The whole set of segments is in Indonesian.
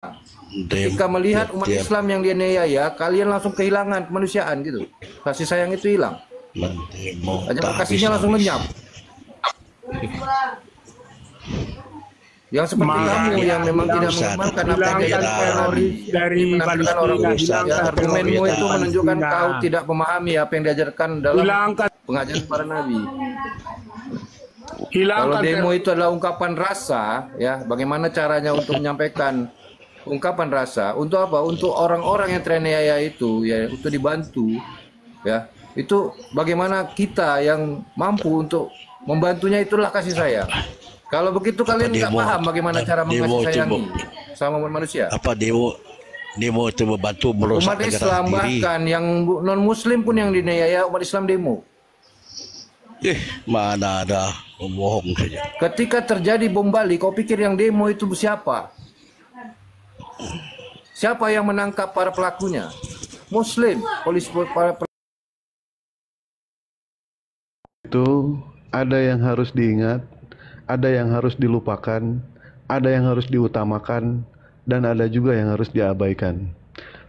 Ketika melihat umat Islam yang dianiaya, kalian langsung kehilangan kemanusiaan gitu. Kasih sayang itu hilang. Hanya kasihnya langsung lenyap. Yang seperti kamu yang memang tidak mengamalkan apa yang diajarkan teroris dari menampilkan orang ya, argumenmu itu menunjukkan kau tidak memahami apa yang diajarkan dalam pengajaran para nabi. Kalau demo itu adalah ungkapan rasa, ya, bagaimana caranya untuk menyampaikan ungkapan rasa untuk apa? Untuk orang-orang yang teraniaya itu, ya, untuk dibantu, ya. Itu bagaimana kita yang mampu untuk membantunya, itulah kasih sayang. Kalau begitu kalian nggak paham bagaimana cara mengasih sayangi sama manusia. Apa demo itu membantu merusak umat Islam diri. Bahkan yang non Muslim pun yang diniaya umat Islam demo. Mana ada bohong saja. Ketika terjadi bom Bali, kau pikir yang demo itu siapa? Siapa yang menangkap para pelakunya? Muslim, polisi para itu ada yang harus diingat, ada yang harus dilupakan, ada yang harus diutamakan, dan ada juga yang harus diabaikan.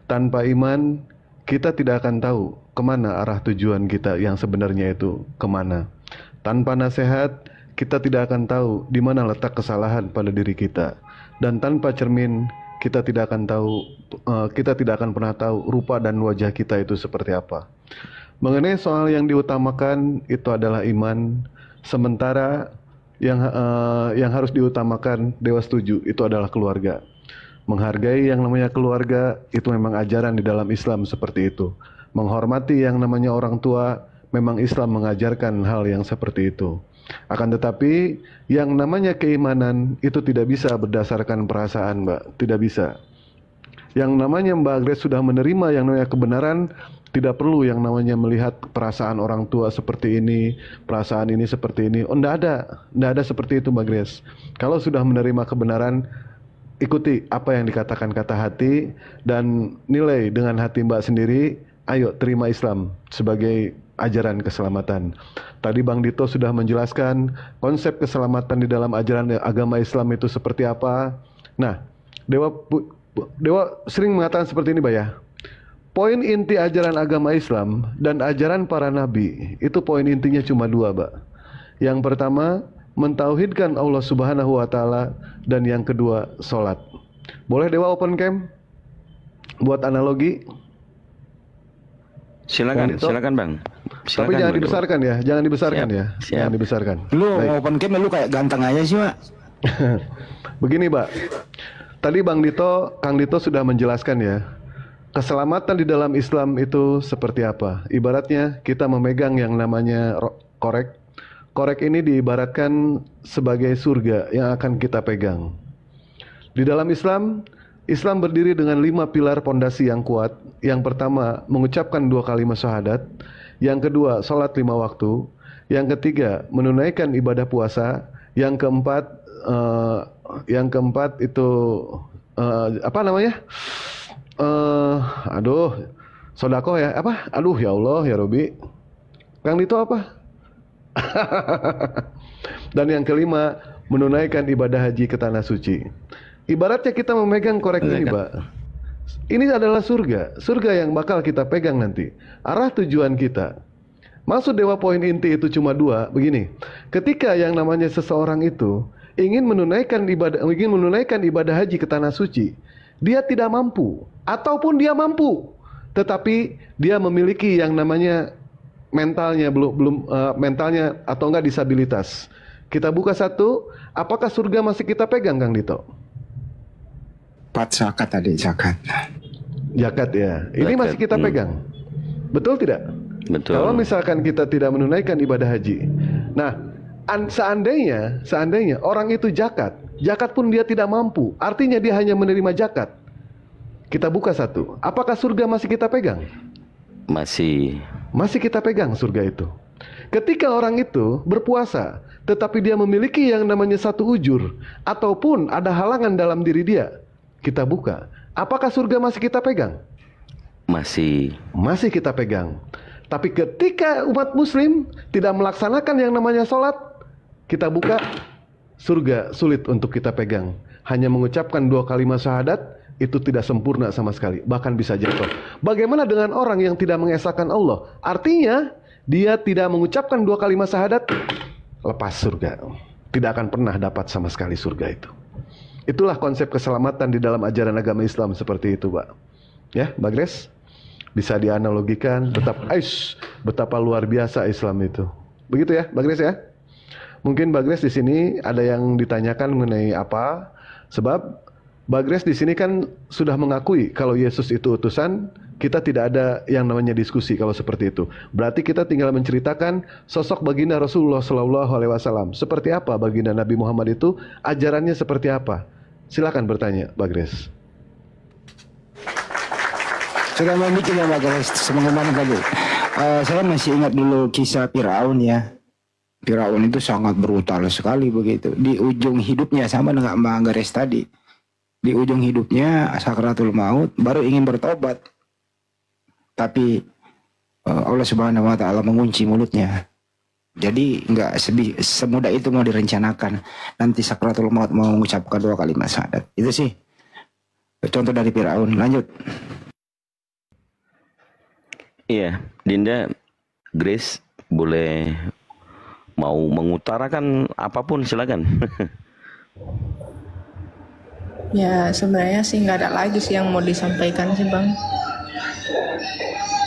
Tanpa iman, kita tidak akan tahu kemana arah tujuan kita yang sebenarnya itu kemana. Tanpa nasihat, kita tidak akan tahu di mana letak kesalahan pada diri kita. Dan tanpa cermin, kita tidak akan pernah tahu rupa dan wajah kita itu seperti apa. Mengenai soal yang diutamakan itu adalah iman, sementara yang harus diutamakan, Dewa setuju, itu adalah keluarga. Menghargai yang namanya keluarga itu memang ajaran di dalam Islam seperti itu. Menghormati yang namanya orang tua, memang Islam mengajarkan hal yang seperti itu. Akan tetapi yang namanya keimanan itu tidak bisa berdasarkan perasaan, Mbak, tidak bisa. Yang namanya Mbak Grace sudah menerima yang namanya kebenaran, tidak perlu yang namanya melihat perasaan orang tua seperti ini, perasaan ini seperti ini. Oh, enggak ada seperti itu, Mbak Grace. Kalau sudah menerima kebenaran, ikuti apa yang dikatakan kata hati dan nilai dengan hati Mbak sendiri. Ayo terima Islam sebagai ajaran keselamatan. Tadi Bang Dito sudah menjelaskan konsep keselamatan di dalam ajaran agama Islam itu seperti apa. Nah, Dewa sering mengatakan seperti ini, Mbak, ya. Poin inti ajaran agama Islam dan ajaran para nabi itu poin intinya cuma dua, Mbak. Yang pertama, mentauhidkan Allah Subhanahu wa taala, dan yang kedua, sholat. Boleh Dewa open cam buat analogi? Silakan Bang. Silakan, tapi jangan dibesarkan ya, jangan dibesarkan. Siap, ya. siap. Jangan dibesarkan. Lu Baik. open cam lu kayak ganteng aja sih, Pak. Begini, Mbak. Tadi Kang Dito sudah menjelaskan ya. Keselamatan di dalam Islam itu seperti apa? Ibaratnya kita memegang yang namanya korek. Korek ini diibaratkan sebagai surga yang akan kita pegang. Di dalam Islam berdiri dengan 5 pilar pondasi yang kuat. Yang pertama, mengucapkan 2 kalimat syahadat. Yang kedua, sholat 5 waktu. Yang ketiga, menunaikan ibadah puasa. Yang keempat itu apa namanya? Sodakoh ya, apa? Aduh ya Allah ya Robi. Kang Dito apa? Dan yang kelima, menunaikan ibadah haji ke tanah suci. Ibaratnya kita memegang korek ini, Mbak. Ini adalah surga yang bakal kita pegang nanti. Arah tujuan kita. Maksud Dewa poin inti itu cuma 2, begini. Ketika yang namanya seseorang itu ingin menunaikan ibadah haji ke tanah suci, dia tidak mampu, ataupun dia mampu, tetapi dia memiliki yang namanya mentalnya mentalnya atau enggak disabilitas. Kita buka satu, apakah surga masih kita pegang, Kang Dito? Zakat tadi, zakat ya. Ini masih kita pegang. Betul tidak? Betul. Kalau misalkan kita tidak menunaikan ibadah haji. Nah, seandainya orang itu zakat pun dia tidak mampu, artinya dia hanya menerima zakat. Kita buka satu. Apakah surga masih kita pegang? Masih kita pegang surga itu. Ketika orang itu berpuasa, tetapi dia memiliki yang namanya satu ujur, ataupun ada halangan dalam diri dia, kita buka. Apakah surga masih kita pegang? Masih kita pegang. Tapi ketika umat muslim tidak melaksanakan yang namanya sholat, kita buka, surga sulit untuk kita pegang. Hanya mengucapkan 2 kalimat syahadat, itu tidak sempurna sama sekali, bahkan bisa jatuh. Bagaimana dengan orang yang tidak mengesahkan Allah? Artinya dia tidak mengucapkan 2 kalimat syahadat, lepas surga. Tidak akan pernah dapat sama sekali surga itu. Itulah konsep keselamatan di dalam ajaran agama Islam seperti itu, Pak. Ya, Mbak Grace, bisa dianalogikan betapa luar biasa Islam itu. Begitu ya, Mbak Grace ya. Mungkin Mbak Grace di sini ada yang ditanyakan mengenai apa? Sebab Mbak Grace di sini kan sudah mengakui kalau Yesus itu utusan. Kita tidak ada yang namanya diskusi kalau seperti itu. Berarti kita tinggal menceritakan sosok baginda Rasulullah SAW. Seperti apa baginda Nabi Muhammad itu? Ajarannya seperti apa? Silakan bertanya, Mbak Grace. Sudah mau bikin ya Mbak Grace, semoga tadi. Saya masih ingat dulu kisah Firaun ya. Firaun itu sangat brutal sekali begitu. Di ujung hidupnya sama dengan Mbak Grace tadi. Di ujung hidupnya sakratul maut baru ingin bertobat. Tapi Allah Subhanahu wa taala mengunci mulutnya. Jadi nggak semudah itu mau direncanakan. Nanti sakratul maut mau mengucapkan 2 kalimat syahadat. Itu sih contoh dari Firaun. Lanjut. Iya, Dinda, Grace boleh mau mengutarakan apapun, silakan. Ya sebenarnya sih nggak ada lagi sih yang mau disampaikan sih Bang.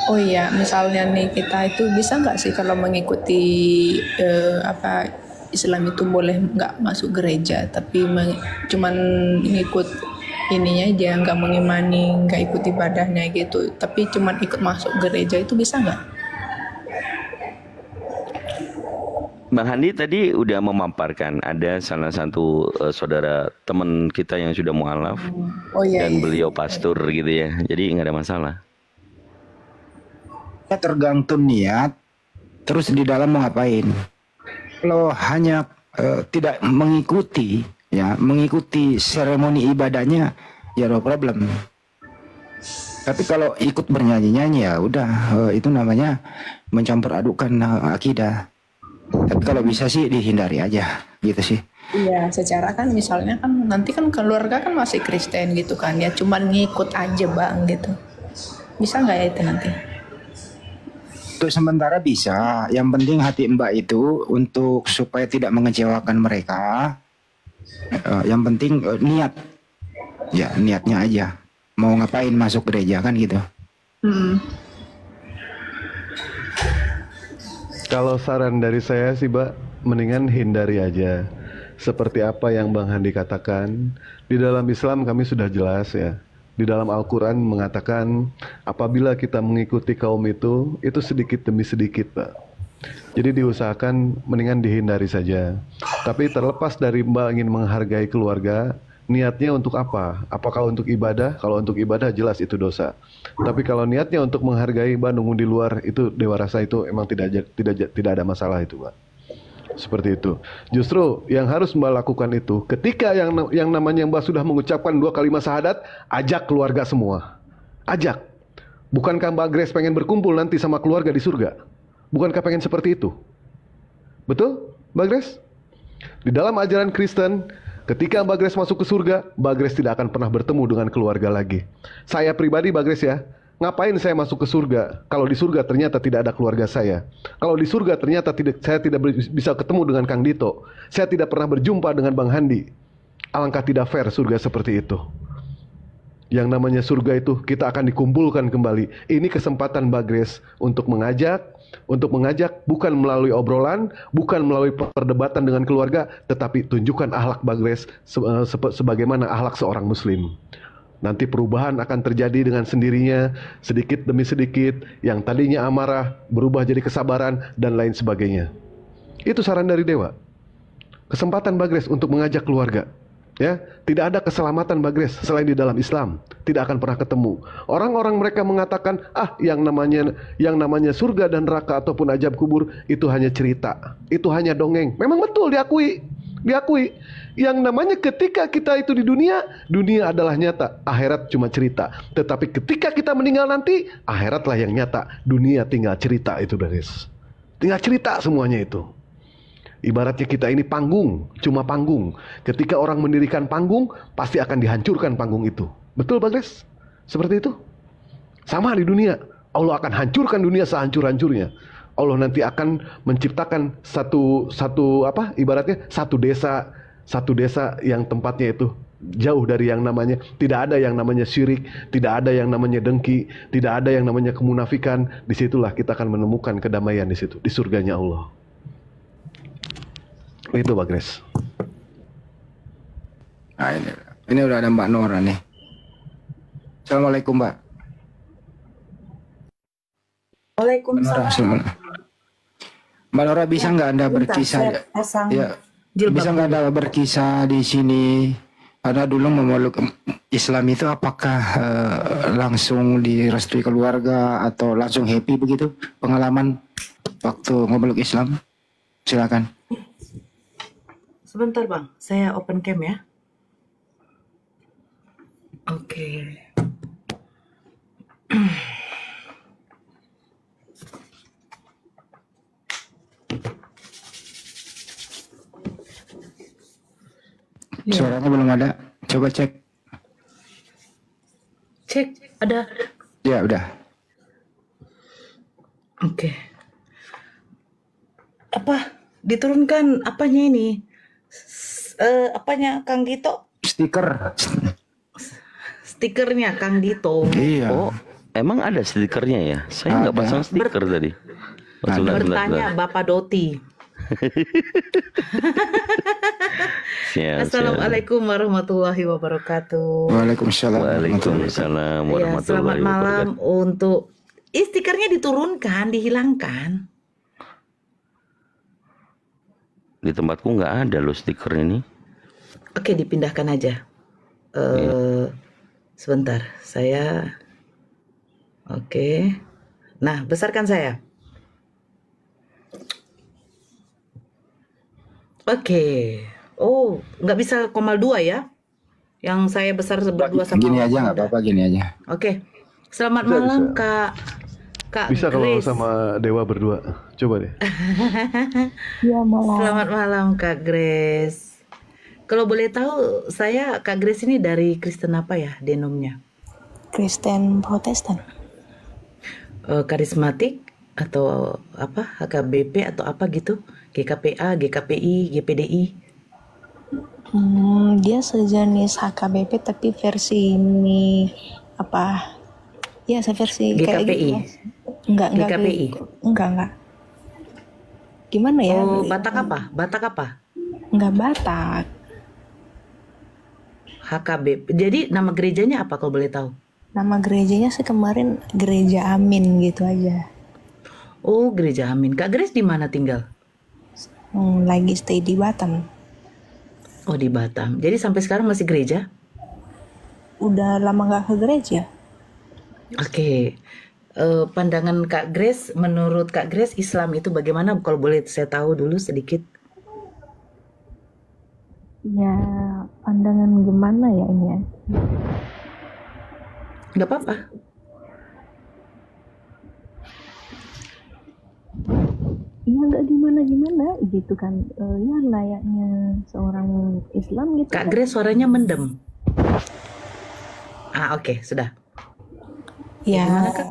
Oh iya, misalnya nih kita itu bisa nggak sih kalau mengikuti Islam itu boleh nggak masuk gereja, tapi cuman ngikut ininya aja, nggak mengimani, nggak ikut ibadahnya gitu, tapi cuman ikut masuk gereja itu bisa nggak? Bang Handi tadi udah memaparkan ada salah satu saudara teman kita yang sudah mualaf dan beliau pastor gitu ya, jadi nggak ada masalah. Tergantung niat, terus di dalam mau ngapain. Kalau hanya tidak mengikuti, ya mengikuti seremoni ibadahnya, ya no problem. Tapi kalau ikut bernyanyi-nyanyi ya udah, itu namanya mencampur adukkan akidah. Tapi kalau bisa sih dihindari aja, gitu sih. Iya, secara kan misalnya kan nanti kan keluarga kan masih Kristen gitu kan, ya cuman ngikut aja Bang gitu. Bisa nggak ya itu nanti? Untuk sementara bisa, yang penting hati Mbak itu untuk supaya tidak mengecewakan mereka. Yang penting niat, ya niatnya aja. Mau ngapain masuk gereja kan gitu. Kalau saran dari saya sih, Mbak, mendingan hindari aja. Seperti apa yang Bang Handi katakan, di dalam Islam kami sudah jelas ya. Di dalam Al-Quran mengatakan apabila kita mengikuti kaum itu sedikit demi sedikit, Pak. Jadi diusahakan mendingan dihindari saja. Tapi terlepas dari Mbak ingin menghargai keluarga, niatnya untuk apa? Apakah untuk ibadah? Kalau untuk ibadah jelas itu dosa. Tapi kalau niatnya untuk menghargai Mbak nunggu di luar, itu Dewa rasa itu emang tidak ada masalah itu, Pak. Seperti itu. Justru yang harus Mbak lakukan itu ketika yang namanya Mbak sudah mengucapkan 2 kalimat syahadat, ajak keluarga semua. Ajak. Bukankah Mbak Grace pengen berkumpul nanti sama keluarga di surga? Bukankah pengen seperti itu? Betul, Mbak Grace? Di dalam ajaran Kristen, ketika Mbak Grace masuk ke surga, Mbak Grace tidak akan pernah bertemu dengan keluarga lagi. Saya pribadi, Mbak Grace ya, ngapain saya masuk ke surga kalau di surga ternyata tidak ada keluarga saya? Kalau di surga ternyata saya tidak bisa ketemu dengan Kang Dito. Saya tidak pernah berjumpa dengan Bang Handi. Alangkah tidak fair surga seperti itu. Yang namanya surga itu kita akan dikumpulkan kembali. Ini kesempatan Mbak Grace untuk mengajak bukan melalui obrolan, bukan melalui perdebatan dengan keluarga, tetapi tunjukkan akhlak Mbak Grace sebagaimana akhlak seorang muslim. Nanti perubahan akan terjadi dengan sendirinya, sedikit demi sedikit, yang tadinya amarah berubah jadi kesabaran dan lain sebagainya. Itu saran dari Dewa. Kesempatan Mbak Grace untuk mengajak keluarga. Ya, tidak ada keselamatan Mbak Grace selain di dalam Islam, tidak akan pernah ketemu. Orang-orang mereka mengatakan, yang namanya surga dan neraka ataupun azab kubur itu hanya cerita, itu hanya dongeng. Memang betul diakui. Yang namanya ketika kita itu di dunia adalah nyata, akhirat cuma cerita. Tetapi ketika kita meninggal nanti, akhiratlah yang nyata, dunia tinggal cerita itu guys. Tinggal cerita semuanya itu. Ibaratnya kita ini panggung, cuma panggung. Ketika orang mendirikan panggung, pasti akan dihancurkan panggung itu. Betul Pak Grace? Seperti itu. Sama di dunia. Allah akan hancurkan dunia sehancur-hancurnya. Allah nanti akan menciptakan ibaratnya satu desa yang tempatnya itu jauh dari yang namanya, tidak ada yang namanya syirik, tidak ada yang namanya dengki, tidak ada yang namanya kemunafikan. Disitulah kita akan menemukan kedamaian di situ, di surganya Allah. Itu Pak Grace. Nah, ini udah ada Mbak Nora nih. Assalamualaikum Mbak. Waalaikumsalam. Mbak Nora, bisa nggak Anda berkisah? Ya, bisa nggak Anda berkisah di sini? Karena dulu memeluk Islam itu apakah langsung direstui keluarga atau langsung happy begitu pengalaman waktu memeluk Islam? Silakan. Sebentar Bang, saya open cam ya. Oke. Suaranya belum ada. Coba cek. Cek, ada. Ya, udah. Oke. Apa? Diturunkan apanya ini? Apanya Kang Dito? Stiker. Stikernya Kang Dito. Iya. Oh, emang ada stikernya ya? Saya nggak Ada. pasang stiker tadi. Oh, sebentar, Bertanya sebentar. Bapak Doti. Siap, siap. Assalamualaikum warahmatullahi wabarakatuh. Waalaikumsalam. Waalaikumsalam Ya, warahmatullahi selamat malam wabarakatuh. untuk stikernya diturunkan, dihilangkan. Di tempatku nggak ada loh stiker ini. Oke, dipindahkan aja. Sebentar, saya. Oke. Nah, besarkan saya. Oke. Oh, nggak bisa 0,2 ya? Yang saya besar berdua sama Gini aja Bang nggak Uda. apa-apa, gini aja. Oke. Selamat Bisa, malam, bisa. Kak Bisa kalau Grace. sama Dewa berdua. Coba deh. Ya malam. Selamat malam, Kak Grace. Kalau boleh tahu, Kak Grace ini dari Kristen apa ya, denomnya? Kristen Protestan. Karismatik atau apa? HKBP atau apa gitu? GKPA, GKPI, GPDI. Dia sejenis HKBP tapi versi ini apa? Ya, versi kayak GKPI. gitu. Enggak GKPI. Enggak. Gimana ya? Oh, Batak apa? Batak apa? Enggak Batak. HKBP. Jadi nama gerejanya apa kalau boleh tahu? Nama gerejanya sih kemarin Gereja Amin gitu aja. Oh, Gereja Amin. Kak Grace di mana tinggal? Lagi stay di Batam. Oh, di Batam. Jadi sampai sekarang masih gereja? Udah lama nggak ke gereja. Oke. Pandangan Kak Grace, menurut Kak Grace, Islam itu bagaimana? Kalau boleh saya tahu dulu sedikit. Ya, pandangan gimana ya ini ya? Nggak apa-apa. Iya nggak gimana gitu kan. Ya layaknya seorang Islam gitu. Kak kan. Grace suaranya mendem. Oke, sudah. Ya, Gimana, Kak?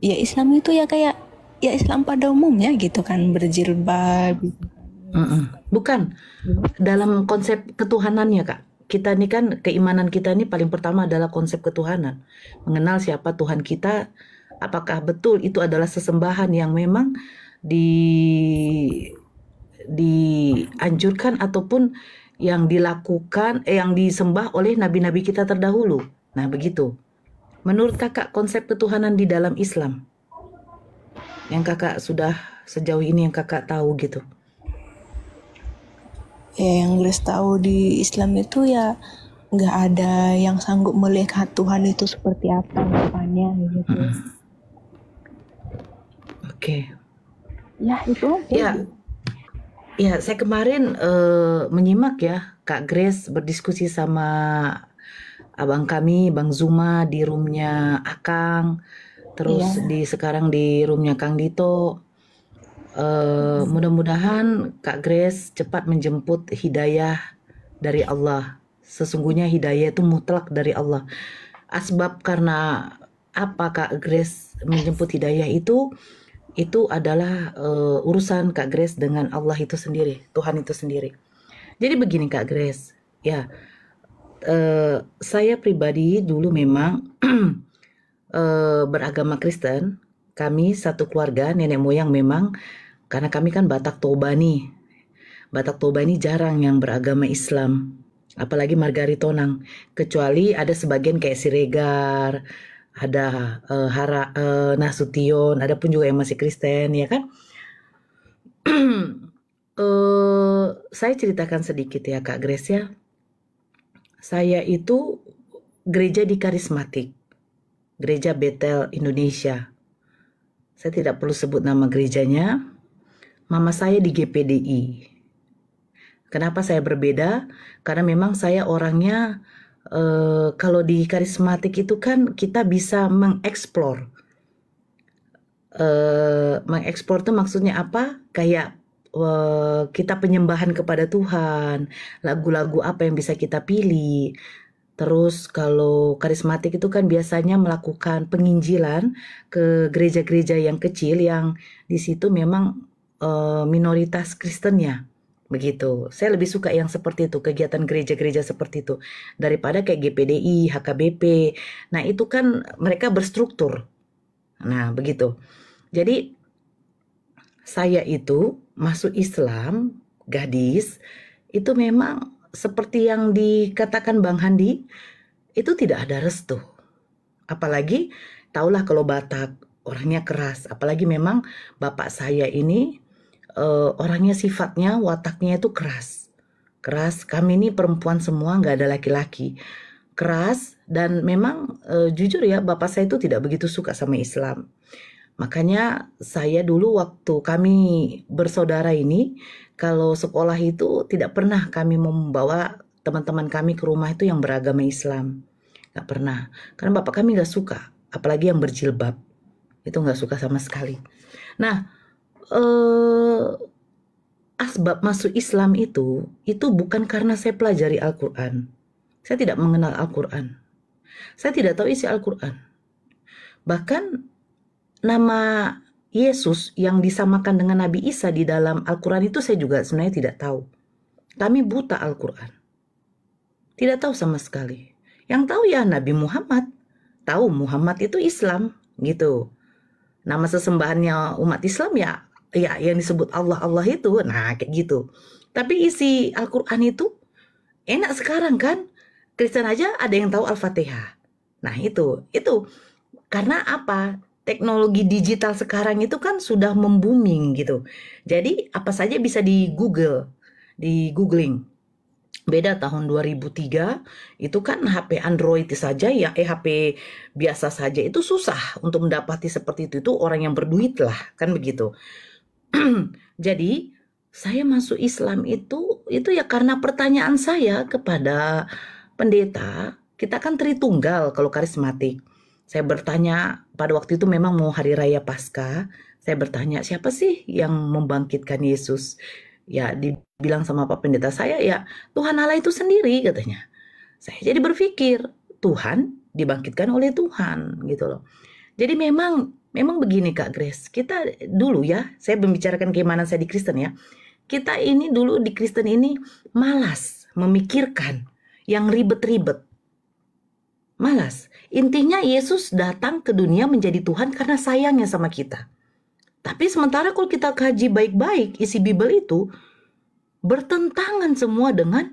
ya Islam itu ya kayak ya Islam pada umumnya gitu kan, berjilbab. Gitu. Bukan. Dalam konsep ketuhanannya, Kak. Kita ini kan, keimanan kita ini paling pertama adalah konsep ketuhanan. Mengenal siapa Tuhan kita, apakah betul itu adalah sesembahan yang memang dianjurkan ataupun yang dilakukan, yang disembah oleh nabi-nabi kita terdahulu. Nah, begitu. Menurut Kakak, konsep ketuhanan di dalam Islam yang Kakak sudah sejauh ini yang Kakak tahu gitu. Ya yang Grace tahu di Islam itu ya nggak ada yang sanggup melihat Tuhan itu seperti apa rupanya gitu. Oke. Ya itu aja. Ya, ya saya kemarin menyimak ya Kak Grace berdiskusi sama abang kami, Bang Zuma di roomnya Akang, terus sekarang di roomnya Kang Dito. Mudah-mudahan Kak Grace cepat menjemput hidayah dari Allah. Sesungguhnya hidayah itu mutlak dari Allah. asbab karena apa Kak Grace menjemput hidayah itu adalah urusan Kak Grace dengan Allah itu sendiri, Tuhan itu sendiri. Jadi begini Kak Grace, ya saya pribadi dulu memang beragama Kristen. Kami satu keluarga nenek moyang memang, karena kami kan Batak Toba nih. Batak Toba ini jarang yang beragama Islam, apalagi Margaritonang. Kecuali ada sebagian kayak Siregar, ada Nasution, ada pun juga yang masih Kristen, ya kan? Saya ceritakan sedikit ya Kak Grace ya. Saya itu gereja di Karismatik, Gereja Betel Indonesia. Saya tidak perlu sebut nama gerejanya. Mama saya di GPDI. Kenapa saya berbeda? Karena memang saya orangnya, kalau di Karismatik itu kan kita bisa mengeksplor. Mengeksplor itu maksudnya apa? Kayak kita penyembahan kepada Tuhan, lagu-lagu apa yang bisa kita pilih. Terus kalau Karismatik itu kan biasanya melakukan penginjilan ke gereja-gereja yang kecil yang di situ memang minoritas Kristennya. Begitu. Saya lebih suka yang seperti itu, kegiatan gereja-gereja seperti itu daripada kayak GPDI, HKBP. Nah, itu kan mereka berstruktur. Nah, begitu. Jadi saya itu masuk Islam, gadis, itu memang seperti yang dikatakan Bang Handi, itu tidak ada restu. Apalagi, tahulah kalau Batak, orangnya keras. Apalagi memang bapak saya ini, orangnya sifatnya, wataknya itu keras. Keras, kami ini perempuan semua, nggak ada laki-laki. Keras, dan memang jujur ya, bapak saya itu tidak begitu suka sama Islam. Makanya saya dulu waktu kami bersaudara ini, kalau sekolah itu tidak pernah kami membawa teman-teman kami ke rumah itu yang beragama Islam. Gak pernah. Karena bapak kami gak suka. Apalagi yang berjilbab. Itu gak suka sama sekali. Nah, asbab masuk Islam itu bukan karena saya pelajari Al-Quran. Saya tidak mengenal Al-Quran. Saya tidak tahu isi Al-Quran. Bahkan nama Yesus yang disamakan dengan Nabi Isa di dalam Al-Quran itu saya juga sebenarnya tidak tahu. Kami buta Al-Quran. Tidak tahu sama sekali. Yang tahu ya Nabi Muhammad. Tahu Muhammad itu Islam gitu. Nama sesembahannya umat Islam ya yang disebut Allah itu. Nah kayak gitu. Tapi isi Al-Quran itu enak sekarang kan. Kristen aja ada yang tahu Al-Fatihah. Nah itu. Karena apa? Teknologi digital sekarang itu kan sudah membuming gitu. Jadi apa saja bisa di googling. Beda tahun 2003 itu kan HP Android saja ya, HP biasa saja itu susah untuk mendapati seperti itu. Itu orang yang berduit lah, kan begitu. Jadi saya masuk Islam itu ya karena pertanyaan saya kepada pendeta. Kita kan Tritunggal kalau Karismatik. Saya bertanya, pada waktu itu memang mau hari raya Paskah, saya bertanya siapa sih yang membangkitkan Yesus? Ya dibilang sama Pak Pendeta saya, ya Tuhan Allah itu sendiri katanya. Saya jadi berpikir, Tuhan dibangkitkan oleh Tuhan gitu loh. Jadi memang begini Kak Grace, kita dulu ya, saya membicarakan keimanan saya di Kristen ya. Kita ini dulu di Kristen ini malas memikirkan yang ribet-ribet. Malas. Intinya Yesus datang ke dunia menjadi Tuhan karena sayangnya sama kita. Tapi sementara kalau kita kaji baik-baik isi Bible itu bertentangan semua dengan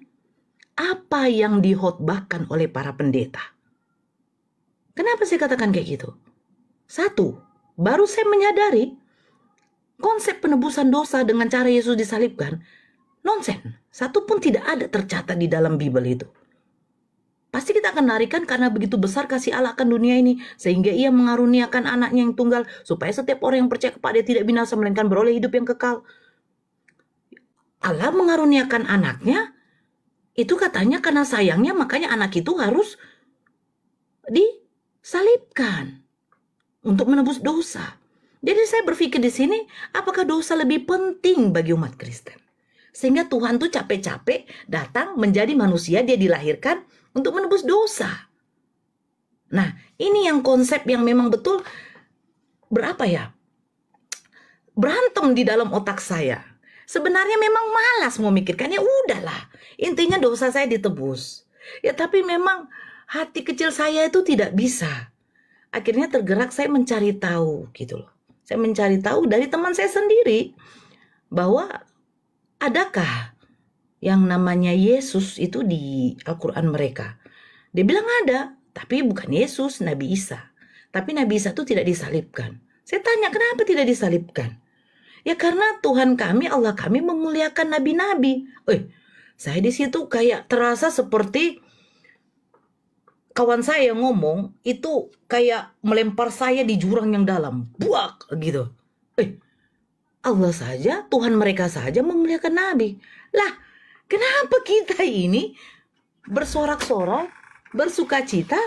apa yang dihotbahkan oleh para pendeta. Kenapa saya katakan kayak gitu? Satu, baru saya menyadari konsep penebusan dosa dengan cara Yesus disalibkan nonsen. Satu pun tidak ada tercatat di dalam Bible itu. Pasti kita akan larikan karena begitu besar kasih Allah akan dunia ini. Sehingga ia mengaruniakan anaknya yang tunggal. Supaya setiap orang yang percaya kepada dia tidak binasa melainkan beroleh hidup yang kekal. Allah mengaruniakan anaknya. Itu katanya karena sayangnya makanya anak itu harus disalibkan. Untuk menebus dosa. Jadi saya berpikir di sini. Apakah dosa lebih penting bagi umat Kristen? Sehingga Tuhan tuh capek-capek datang menjadi manusia. Dia dilahirkan untuk menebus dosa. Nah, ini yang konsep yang memang betul berapa ya? Berantem di dalam otak saya. Sebenarnya memang malas mau mikirkan, ya udahlah. Intinya dosa saya ditebus. Ya tapi memang hati kecil saya itu tidak bisa. Akhirnya tergerak saya mencari tahu gitu loh. Saya mencari tahu dari teman saya sendiri bahwa adakah yang namanya Yesus itu di Al-Quran mereka. Dia bilang ada, tapi bukan Yesus, Nabi Isa. Tapi Nabi Isa itu tidak disalibkan. Saya tanya, kenapa tidak disalibkan? Ya karena Tuhan kami, Allah kami memuliakan nabi-nabi. Saya di situ kayak terasa seperti kawan saya yang ngomong itu kayak melempar saya di jurang yang dalam. Buak gitu. Allah saja, Tuhan mereka saja memuliakan nabi. Lah, kenapa kita ini bersorak-sorak, bersukacita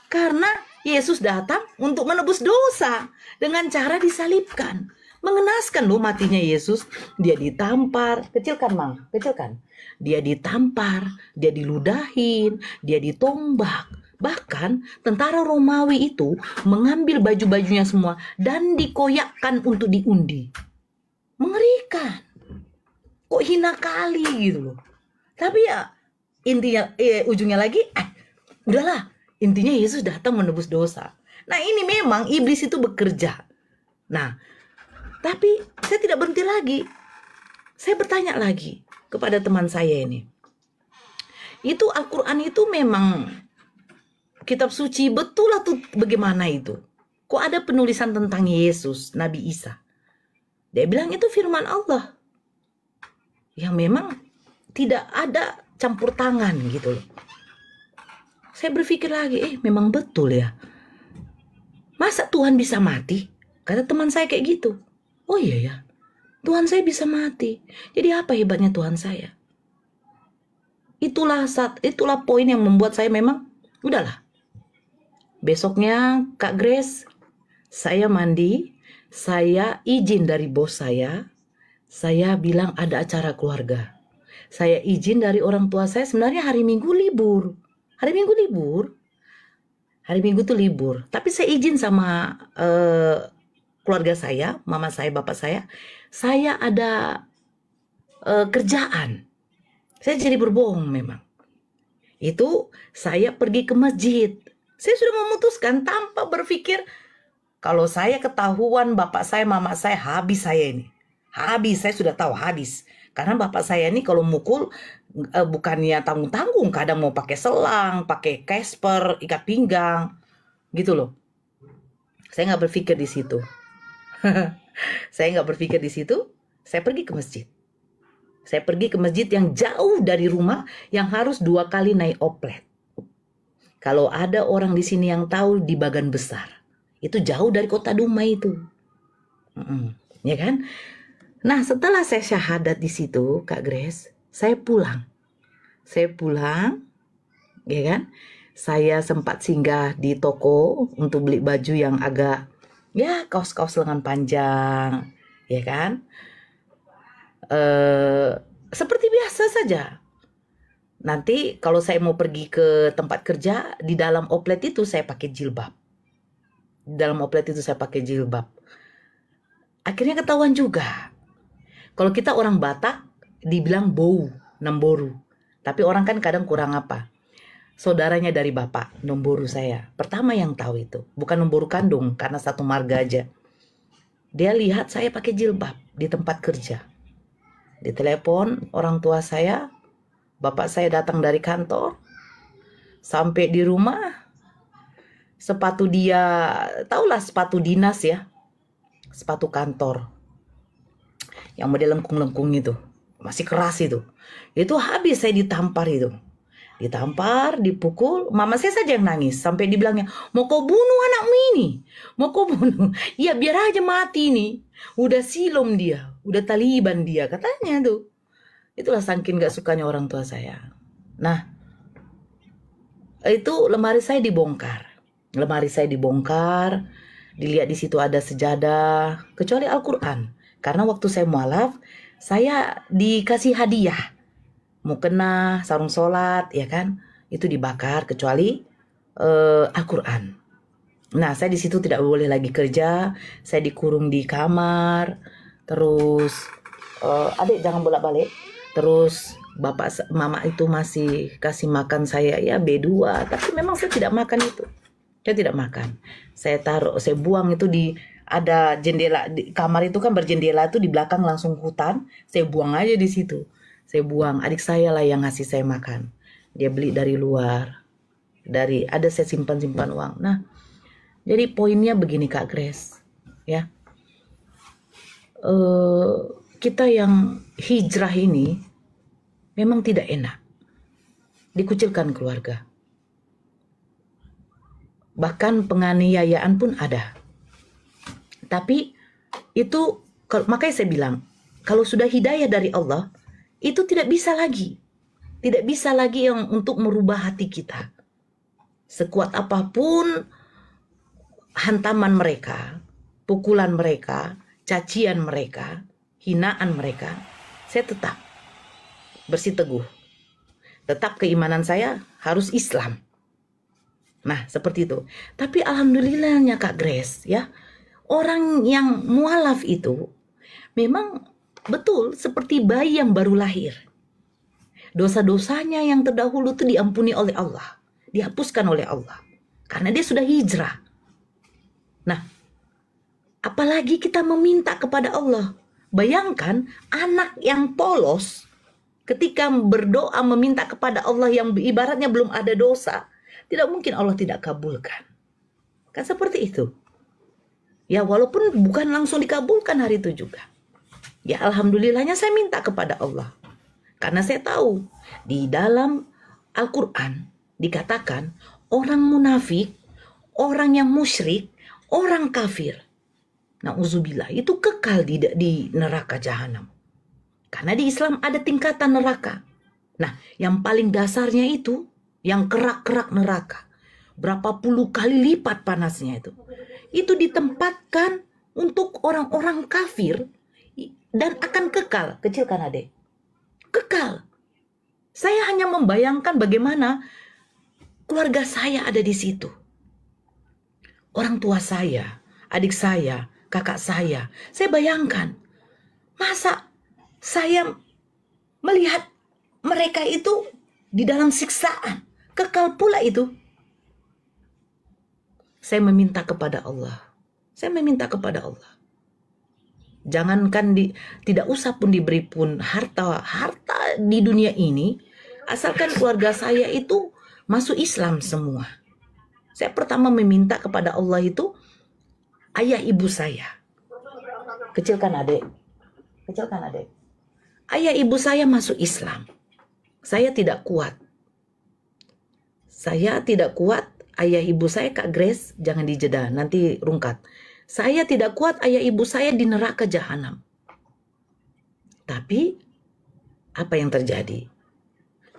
karena Yesus datang untuk menebus dosa dengan cara disalibkan. Mengenaskan loh matinya Yesus. Dia ditampar. Kecilkan, Mang. Kecilkan. Dia ditampar. Dia diludahin. Dia ditombak. Bahkan tentara Romawi itu mengambil baju-bajunya semua dan dikoyakkan untuk diundi. Mengerikan. Kok hina kali gitu loh. Tapi ya intinya ujungnya lagi udahlah. Intinya Yesus datang menebus dosa. Nah ini memang iblis itu bekerja. Nah tapi saya tidak berhenti lagi. Saya bertanya lagi kepada teman saya ini. Itu Al-Quran itu memang kitab suci betul atau bagaimana itu? Kok ada penulisan tentang Yesus, Nabi Isa? Dia bilang itu firman Allah. Yang memang tidak ada campur tangan gitu loh. Saya berpikir lagi, memang betul ya. Masa Tuhan bisa mati? Kata teman saya kayak gitu. Oh iya ya, Tuhan saya bisa mati. Jadi apa hebatnya Tuhan saya? Itulah poin yang membuat saya memang, udahlah. Besoknya Kak Grace, saya mandi, saya izin dari bos saya bilang ada acara keluarga. Saya izin dari orang tua saya, sebenarnya hari Minggu libur. Hari Minggu tuh libur. Tapi saya izin sama keluarga saya, mama saya, bapak saya ada kerjaan. Saya jadi berbohong memang. Itu saya pergi ke masjid. Saya sudah memutuskan tanpa berpikir kalau saya ketahuan bapak saya, mama saya, habis saya ini. Habis, saya sudah tahu habis. Karena bapak saya ini kalau mukul bukannya tanggung-tanggung, kadang mau pakai selang, pakai casper, ikat pinggang, gitu loh. Saya nggak berpikir di situ. Saya pergi ke masjid. Saya pergi ke masjid yang jauh dari rumah, yang harus 2 kali naik oplet. Kalau ada orang di sini yang tahu di Bagan Besar, itu jauh dari kota Dumai itu. Ya kan? Nah setelah saya syahadat di situ, Kak Grace, saya pulang, ya kan? Saya sempat singgah di toko untuk beli baju yang agak kaos-kaos lengan panjang, ya kan? Seperti biasa saja. Nanti kalau saya mau pergi ke tempat kerja, di dalam oplet itu saya pakai jilbab. Akhirnya ketahuan juga. Kalau kita orang Batak, dibilang bau, nemboru. Tapi orang kan kadang kurang apa. Saudaranya dari bapak, nomboru saya. Pertama yang tahu itu. Bukan nomboru kandung, karena satu marga aja. Dia lihat saya pakai jilbab di tempat kerja. Ditelepon orang tua saya. Bapak saya datang dari kantor. Sampai di rumah. Sepatu dia, taulah sepatu dinas ya. Sepatu kantor. Yang model lengkung-lengkung itu. Masih keras itu. Itu habis saya ditampar itu. Ditampar, dipukul, mama saya saja yang nangis. Sampai dibilangnya, mau kau bunuh anakmu ini? Mau kau bunuh? Ya biar aja mati nih. Udah silom dia, udah Taliban dia, katanya tuh. Itulah saking gak sukanya orang tua saya. Nah, itu lemari saya dibongkar. Dilihat di situ ada sejadah, kecuali Al-Quran. Karena waktu saya mualaf, saya dikasih hadiah. Mukena, sarung sholat, ya kan? Itu dibakar, kecuali Al-Quran. Nah, saya di situ tidak boleh lagi kerja, saya dikurung di kamar, terus adik jangan bolak-balik, terus mama itu masih kasih makan saya ya B2, tapi memang saya tidak makan itu, saya tidak makan, saya buang itu di ada jendela di kamar itu kan berjendela itu di belakang langsung hutan, saya buang aja di situ, saya buang, adik saya lah yang ngasih saya makan, dia beli dari luar, ada saya simpan uang. Nah, jadi poinnya begini Kak Grace, ya. Kita yang hijrah ini memang tidak enak. Dikucilkan keluarga. Bahkan penganiayaan pun ada. Tapi itu, makanya saya bilang, kalau sudah hidayah dari Allah, itu tidak bisa lagi. Tidak bisa lagi yang untuk merubah hati kita. Sekuat apapun hantaman mereka, pukulan mereka, cacian mereka, hinaan mereka, saya tetap bersiteguh. Tetap keimanan saya harus Islam. Nah, seperti itu. Tapi alhamdulillahnya Kak Grace, ya, orang yang mualaf itu memang betul seperti bayi yang baru lahir. Dosa-dosanya yang terdahulu itu diampuni oleh Allah, dihapuskan oleh Allah, karena dia sudah hijrah. Nah, apalagi kita meminta kepada Allah. Bayangkan anak yang polos ketika berdoa meminta kepada Allah yang ibaratnya belum ada dosa. Tidak mungkin Allah tidak kabulkan. Kan seperti itu. Ya walaupun bukan langsung dikabulkan hari itu juga. Ya alhamdulillahnya saya minta kepada Allah. Karena saya tahu di dalam Al-Quran dikatakan orang munafik, orang yang musyrik, orang kafir, na'udzubillah, itu kekal di neraka jahanam. Karena di Islam ada tingkatan neraka. Nah, yang paling dasarnya itu, yang kerak-kerak neraka, berapa puluh kali lipat panasnya itu ditempatkan untuk orang-orang kafir dan akan kekal. Kecilkan adik, kekal. Saya hanya membayangkan bagaimana keluarga saya ada di situ. Orang tua saya, adik saya, kakak saya bayangkan. Masa saya melihat mereka itu di dalam siksaan, kekal pula itu. Saya meminta kepada Allah. Saya meminta kepada Allah. Jangankan tidak usah pun diberi pun harta di dunia ini, asalkan keluarga saya itu masuk Islam semua. Saya pertama meminta kepada Allah itu ayah ibu saya. Kecilkan adik. Kecilkan adik. Ayah ibu saya masuk Islam. Saya tidak kuat. Saya tidak kuat. Ayah ibu saya, Kak Grace, jangan dijeda, nanti rungkat. Saya tidak kuat ayah ibu saya di neraka jahanam. Tapi apa yang terjadi?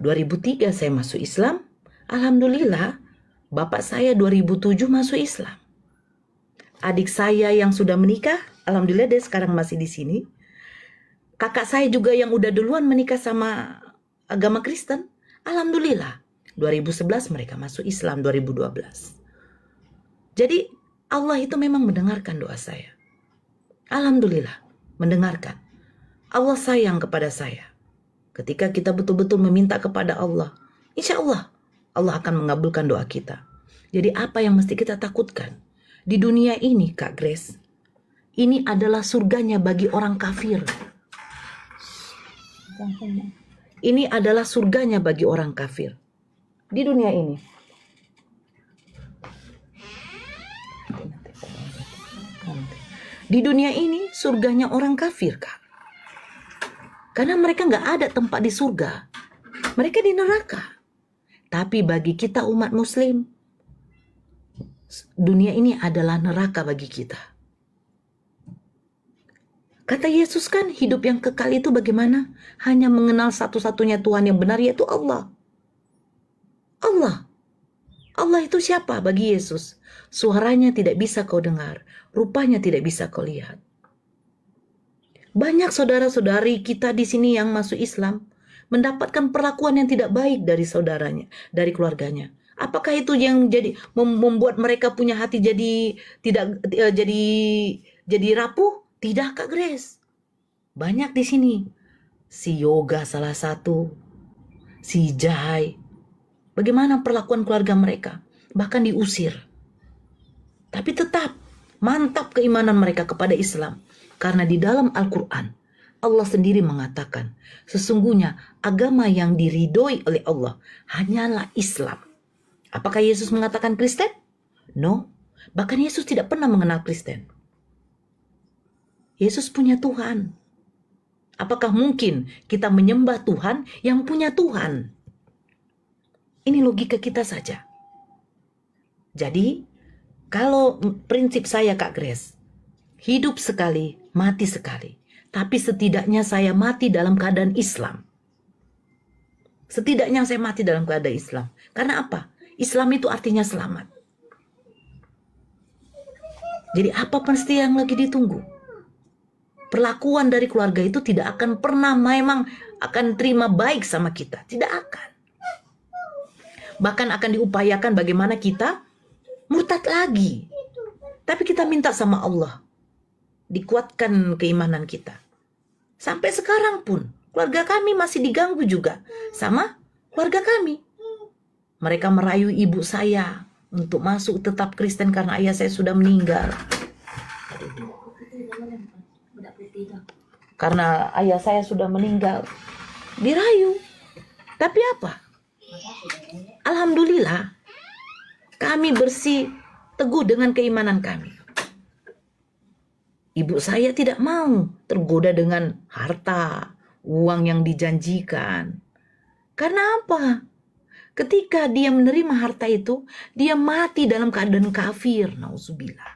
2003 saya masuk Islam. Alhamdulillah, bapak saya 2007 masuk Islam. Adik saya yang sudah menikah, alhamdulillah dia sekarang masih di sini. Kakak saya juga yang udah duluan menikah sama agama Kristen, alhamdulillah. 2011 mereka masuk Islam, 2012. Jadi Allah itu memang mendengarkan doa saya. Alhamdulillah, mendengarkan. Allah sayang kepada saya. Ketika kita betul-betul meminta kepada Allah, insya Allah, Allah akan mengabulkan doa kita. Jadi apa yang mesti kita takutkan? Di dunia ini, Kak Grace, ini adalah surganya bagi orang kafir. Ini adalah surganya bagi orang kafir. Di dunia ini. Di dunia ini surganya orang kafir, Kak. Karena mereka nggak ada tempat di surga. Mereka di neraka. Tapi bagi kita umat muslim, dunia ini adalah neraka bagi kita. Kata Yesus kan hidup yang kekal itu bagaimana? Hanya mengenal satu-satunya Tuhan yang benar, yaitu Allah. Allah. Allah itu siapa bagi Yesus? Suaranya tidak bisa kau dengar, rupanya tidak bisa kau lihat. Banyak saudara-saudari kita di sini yang masuk Islam mendapatkan perlakuan yang tidak baik dari saudaranya, dari keluarganya. Apakah itu yang membuat mereka punya hati jadi tidak jadi rapuh? Tidak, Kak Grace. Banyak di sini. Si Yoga salah satu, si Jai. Bagaimana perlakuan keluarga mereka? Bahkan diusir. Tapi tetap mantap keimanan mereka kepada Islam. Karena di dalam Al-Quran, Allah sendiri mengatakan, sesungguhnya agama yang diridhoi oleh Allah hanyalah Islam. Apakah Yesus mengatakan Kristen? No. Bahkan Yesus tidak pernah mengenal Kristen. Yesus punya Tuhan. Apakah mungkin kita menyembah Tuhan yang punya Tuhan? Ini logika kita saja. Jadi, kalau prinsip saya Kak Grace, hidup sekali, mati sekali. Tapi setidaknya saya mati dalam keadaan Islam. Setidaknya saya mati dalam keadaan Islam. Karena apa? Islam itu artinya selamat. Jadi apa pasti yang lagi ditunggu? Perlakuan dari keluarga itu tidak akan pernah memang akan terima baik sama kita. Tidak akan. Bahkan akan diupayakan bagaimana kita murtad lagi. Tapi kita minta sama Allah. Dikuatkan keimanan kita. Sampai sekarang pun keluarga kami masih diganggu juga sama keluarga kami. Mereka merayu ibu saya untuk masuk tetap Kristen karena ayah saya sudah meninggal. Karena ayah saya sudah meninggal. Dirayu. Tapi apa? Alhamdulillah kami bersih teguh dengan keimanan kami. Ibu saya tidak mau tergoda dengan harta, uang yang dijanjikan. Karena apa? Ketika dia menerima harta itu, dia mati dalam keadaan kafir. Nauzubillah.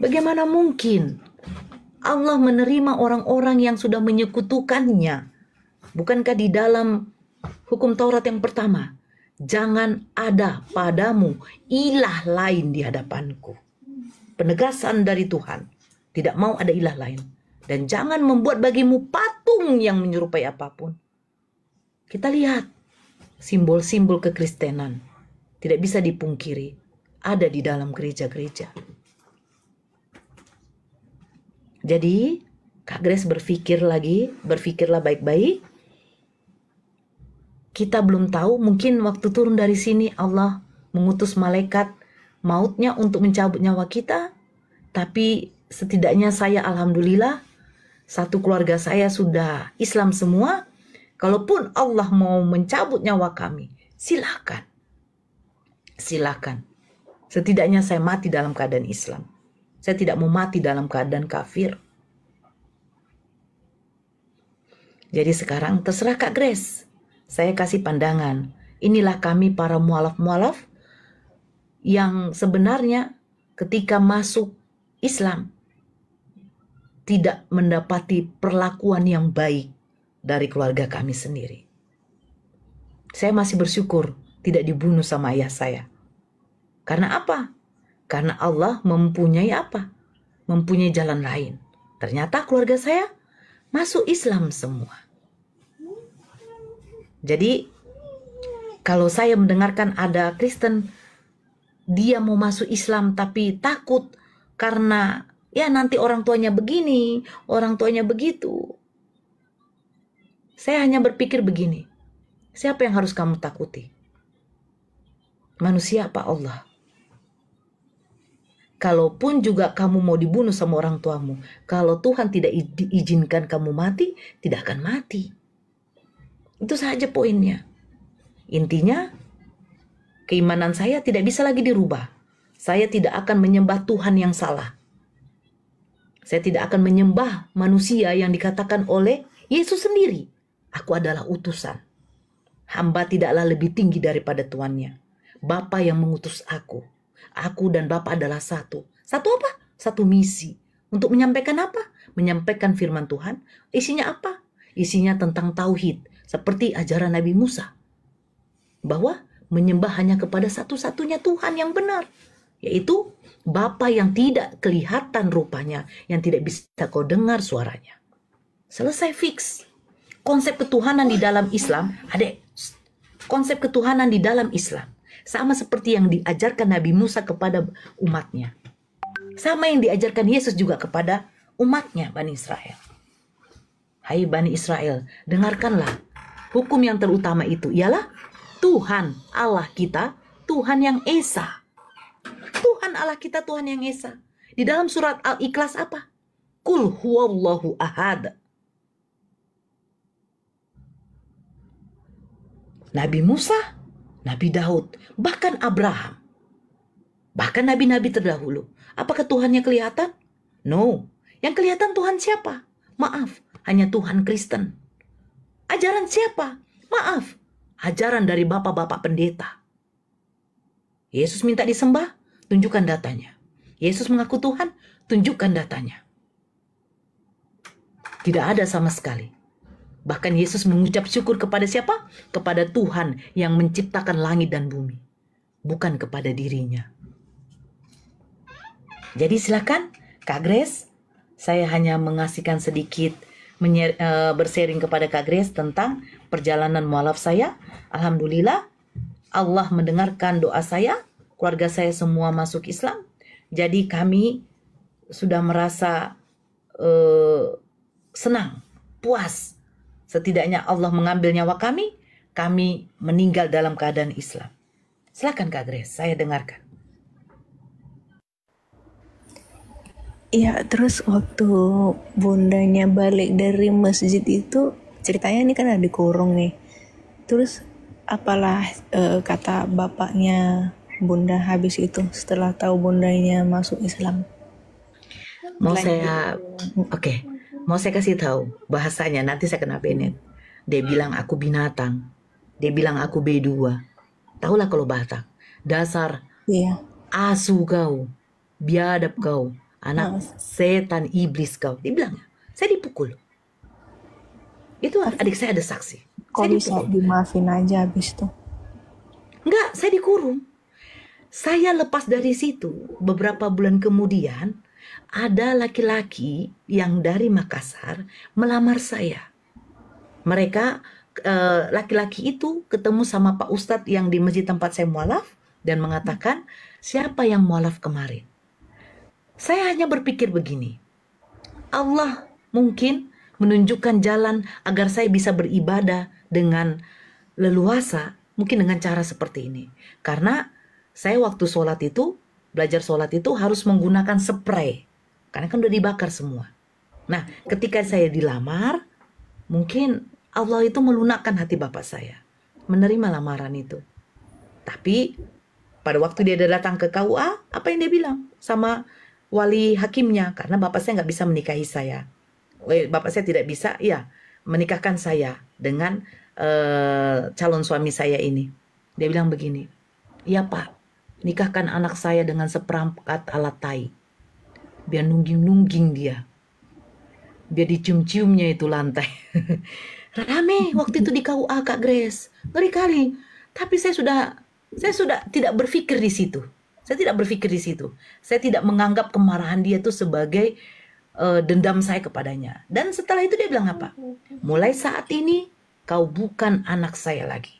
Bagaimana mungkin Allah menerima orang-orang yang sudah menyekutukannya? Bukankah di dalam hukum Taurat yang pertama, jangan ada padamu ilah lain di hadapanku. Penegasan dari Tuhan, tidak mau ada ilah lain. Dan jangan membuat bagimu patung yang menyerupai apapun. Kita lihat simbol-simbol kekristenan. Tidak bisa dipungkiri. Ada di dalam gereja-gereja. Jadi, Kak Grace berpikirlah baik-baik. Kita belum tahu, mungkin waktu turun dari sini Allah mengutus malaikat mautnya untuk mencabut nyawa kita. Tapi setidaknya saya alhamdulillah, satu keluarga saya sudah Islam semua. Kalaupun Allah mau mencabut nyawa kami, silakan. Silakan. Setidaknya saya mati dalam keadaan Islam. Saya tidak mau mati dalam keadaan kafir. Jadi sekarang terserah Kak Grace. Saya kasih pandangan. Inilah kami para mualaf-mualaf yang sebenarnya ketika masuk Islam tidak mendapati perlakuan yang baik dari keluarga kami sendiri. Saya masih bersyukur tidak dibunuh sama ayah saya. Karena apa? Karena Allah mempunyai apa? Mempunyai jalan lain. Ternyata keluarga saya masuk Islam semua. Jadi kalau saya mendengarkan ada Kristen, dia mau masuk Islam tapi takut karena ya nanti orang tuanya begini, orang tuanya begitu. Saya hanya berpikir begini, siapa yang harus kamu takuti? Manusia apa Allah? Kalaupun juga kamu mau dibunuh sama orang tuamu, kalau Tuhan tidak diizinkan kamu mati, tidak akan mati. Itu saja poinnya. Intinya, keimanan saya tidak bisa lagi dirubah. Saya tidak akan menyembah Tuhan yang salah. Saya tidak akan menyembah manusia yang dikatakan oleh Yesus sendiri. Aku adalah utusan. Hamba tidaklah lebih tinggi daripada tuannya. Bapa yang mengutus aku. Aku dan Bapa adalah satu. Satu apa? Satu misi. Untuk menyampaikan apa? Menyampaikan firman Tuhan. Isinya apa? Isinya tentang tauhid. Seperti ajaran Nabi Musa. Bahwa menyembah hanya kepada satu-satunya Tuhan yang benar. Yaitu Bapa yang tidak kelihatan rupanya, yang tidak bisa kau dengar suaranya. Selesai fix. Konsep ketuhanan di dalam Islam, konsep ketuhanan di dalam Islam sama seperti yang diajarkan Nabi Musa kepada umatnya. Sama yang diajarkan Yesus juga kepada umatnya, Bani Israel. Hai Bani Israel, dengarkanlah hukum yang terutama itu ialah Tuhan Allah kita, Tuhan yang Esa. Tuhan Allah kita, Tuhan yang Esa. Di dalam surat Al-Ikhlas apa? Qul huwallahu ahad. Nabi Musa, Nabi Daud, bahkan Abraham, bahkan nabi-nabi terdahulu. Apakah Tuhannya kelihatan? No. Yang kelihatan Tuhan siapa? Maaf, hanya Tuhan Kristen. Ajaran siapa? Maaf, ajaran dari bapak-bapak pendeta. Yesus minta disembah, tunjukkan datanya. Yesus mengaku Tuhan, tunjukkan datanya. Tidak ada sama sekali. Bahkan Yesus mengucap syukur kepada siapa? Kepada Tuhan yang menciptakan langit dan bumi. Bukan kepada dirinya. Jadi silakan Kak Grace. Saya hanya mengasihkan sedikit bersharing kepada Kak Grace tentang perjalanan mualaf saya. Alhamdulillah Allah mendengarkan doa saya. Keluarga saya semua masuk Islam. Jadi kami sudah merasa senang, puas. Setidaknya Allah mengambil nyawa kami meninggal dalam keadaan Islam. Silakan Kak Grace, saya dengarkan. Ya, terus waktu bundanya balik dari masjid itu, ceritanya ini kan ada dikurung nih. Terus apalah kata bapaknya bunda habis itu setelah tahu bundanya masuk Islam? Mau saya kasih tahu bahasanya, nanti saya kena banned. Dia bilang aku binatang. Dia bilang aku B2. Tahulah kalau Batak. Dasar asu kau, biadab kau, anak setan iblis kau. Dia bilang, saya dipukul. Itu adik saya ada saksi. Kok bisa dimaafin aja habis itu? Enggak, saya dikurung. Saya lepas dari situ beberapa bulan kemudian. Ada laki-laki yang dari Makassar melamar saya. Mereka, laki-laki itu ketemu sama Pak Ustadz yang di masjid tempat saya mualaf dan mengatakan, siapa yang mualaf kemarin? Saya hanya berpikir begini, Allah mungkin menunjukkan jalan agar saya bisa beribadah dengan leluasa, mungkin dengan cara seperti ini. Karena saya waktu sholat itu, belajar sholat itu harus menggunakan spray. Karena kan udah dibakar semua. Nah, ketika saya dilamar, mungkin Allah itu melunakkan hati bapak saya. Menerima lamaran itu. Tapi, pada waktu dia datang ke KUA, apa yang dia bilang? Sama wali hakimnya. Karena bapak saya nggak bisa menikahi saya. Bapak saya tidak bisa, menikahkan saya dengan calon suami saya ini. Dia bilang begini, ya Pak, nikahkan anak saya dengan seperangkat alat tai. Biar nungging-nungging dia. Biar dicium-ciumnya itu lantai. Rame waktu itu di KUA Kak Grace. Ngeri kali. Tapi saya sudah tidak berpikir di situ. Saya tidak berpikir di situ. Saya tidak menganggap kemarahan dia itu sebagai dendam saya kepadanya. Dan setelah itu dia bilang apa? Mulai saat ini kau bukan anak saya lagi.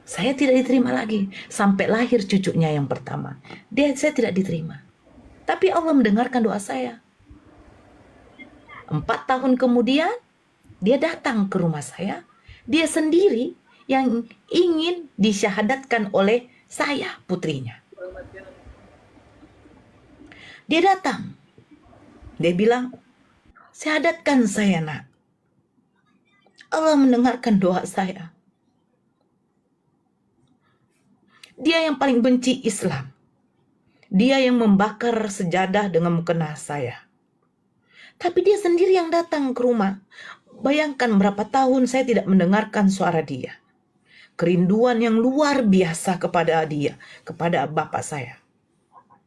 Saya tidak diterima lagi. Sampai lahir cucunya yang pertama. Saya tidak diterima. Tapi Allah mendengarkan doa saya. 4 tahun kemudian, dia datang ke rumah saya. Dia sendiri yang ingin disyahadatkan oleh saya, putrinya. Dia datang. Dia bilang, syahadatkan saya nak. Allah mendengarkan doa saya. Dia yang paling benci Islam. Dia yang membakar sejadah dengan mukena saya. Tapi dia sendiri yang datang ke rumah. Bayangkan berapa tahun saya tidak mendengarkan suara dia. Kerinduan yang luar biasa kepada dia, kepada bapak saya.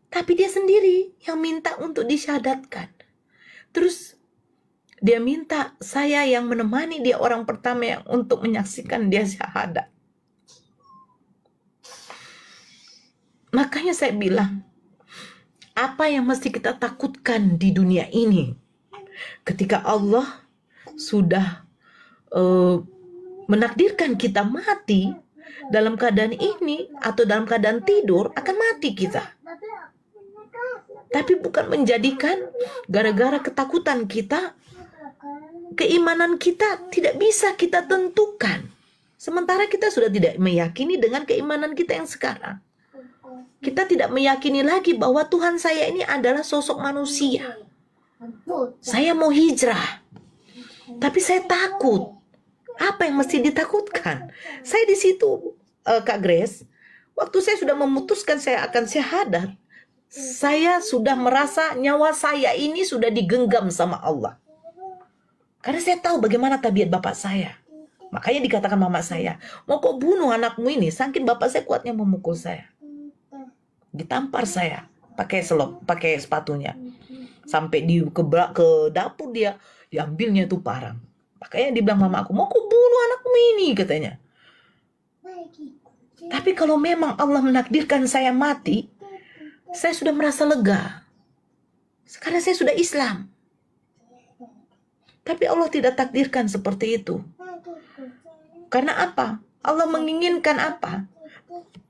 Tapi dia sendiri yang minta untuk disyahadatkan. Terus dia minta saya yang menemani dia orang pertama yang untuk menyaksikan dia syahadat. Makanya saya bilang, apa yang mesti kita takutkan di dunia ini? Ketika Allah sudah menakdirkan kita mati dalam keadaan ini atau dalam keadaan tidur, akan mati kita. Tapi bukan menjadikan gara-gara ketakutan kita, keimanan kita tidak bisa kita tentukan. Sementara kita sudah tidak meyakini dengan keimanan kita yang sekarang. Kita tidak meyakini lagi bahwa Tuhan saya ini adalah sosok manusia. Saya mau hijrah, tapi saya takut. Apa yang mesti ditakutkan? Saya di situ, Kak Grace, waktu saya sudah memutuskan saya akan syahadat, saya sudah merasa nyawa saya ini sudah digenggam sama Allah. Karena saya tahu bagaimana tabiat bapak saya. Makanya dikatakan mama saya, mau kau bunuh anakmu ini, saking bapak saya kuatnya memukul saya. Ditampar saya pakai sepatunya. Sampai ke dapur dia, diambilnya tuh parang. Makanya dibilang mama aku, mau kau bunuh anakmu ini, katanya. Tapi kalau memang Allah menakdirkan saya mati, saya sudah merasa lega. Karena saya sudah Islam. Tapi Allah tidak takdirkan seperti itu. Karena apa? Allah menginginkan apa?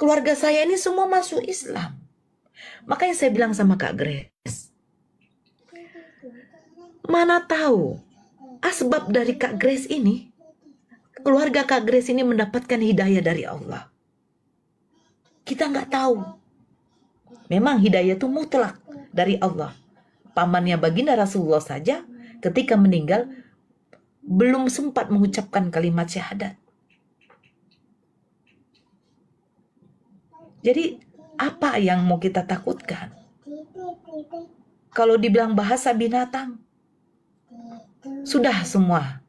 Keluarga saya ini semua masuk Islam. Makanya saya bilang sama Kak Grace, mana tahu asbab dari Kak Grace ini, keluarga Kak Grace ini mendapatkan hidayah dari Allah. Kita nggak tahu. Memang hidayah itu mutlak dari Allah. Pamannya baginda Rasulullah saja ketika meninggal belum sempat mengucapkan kalimat syahadat. Jadi apa yang mau kita takutkan? Kalau dibilang bahasa binatang, sudah semua.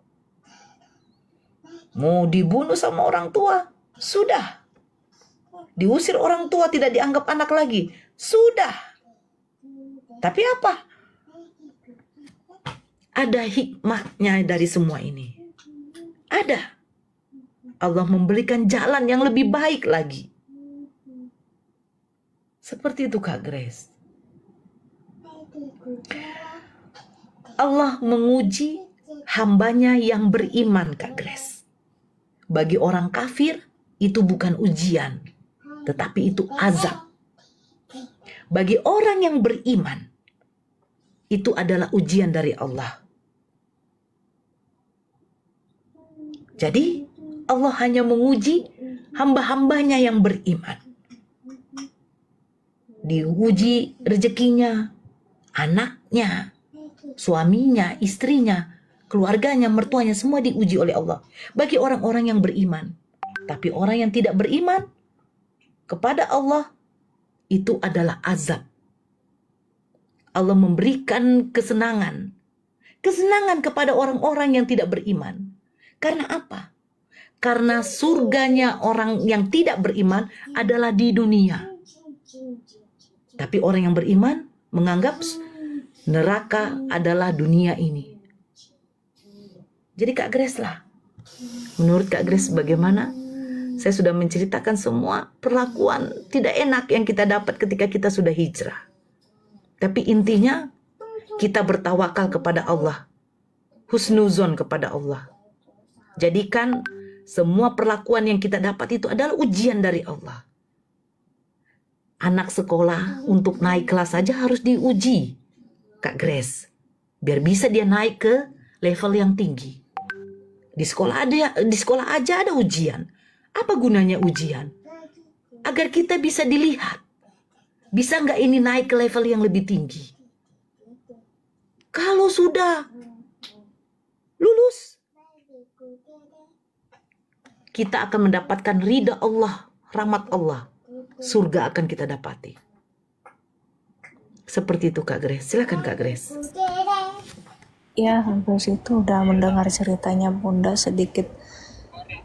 Mau dibunuh sama orang tua, sudah. Diusir orang tua, tidak dianggap anak lagi, sudah. Tapi apa? Ada hikmahnya dari semua ini. Ada. Allah memberikan jalan yang lebih baik lagi. Seperti itu Kak Grace. Allah menguji hambanya yang beriman Kak Grace. Bagi orang kafir itu bukan ujian, tetapi itu azab. Bagi orang yang beriman, itu adalah ujian dari Allah. Jadi Allah hanya menguji hamba-hambanya yang beriman. Diuji rezekinya, anaknya, suaminya, istrinya, keluarganya, mertuanya, semua diuji oleh Allah. Bagi orang-orang yang beriman. Tapi orang yang tidak beriman kepada Allah, itu adalah azab. Allah memberikan kesenangan. Kesenangan kepada orang-orang yang tidak beriman. Karena apa? Karena surganya orang yang tidak beriman adalah di dunia. Tapi orang yang beriman menganggap neraka adalah dunia ini. Jadi Kak Grace lah. Menurut Kak Grace bagaimana? Saya sudah menceritakan semua perlakuan tidak enak yang kita dapat ketika kita sudah hijrah. Tapi intinya kita bertawakal kepada Allah. Husnuzon kepada Allah. Jadikan semua perlakuan yang kita dapat itu adalah ujian dari Allah. Anak sekolah untuk naik kelas saja harus diuji, Kak Grace. Biar bisa dia naik ke level yang tinggi. Di sekolah aja ada ujian. Apa gunanya ujian? Agar kita bisa dilihat. Bisa nggak ini naik ke level yang lebih tinggi? Kalau sudah lulus, kita akan mendapatkan ridha Allah, rahmat Allah. Surga akan kita dapati. Seperti itu Kak Grace. Silakan Kak Grace. Ya, habis itu udah mendengar ceritanya Bunda sedikit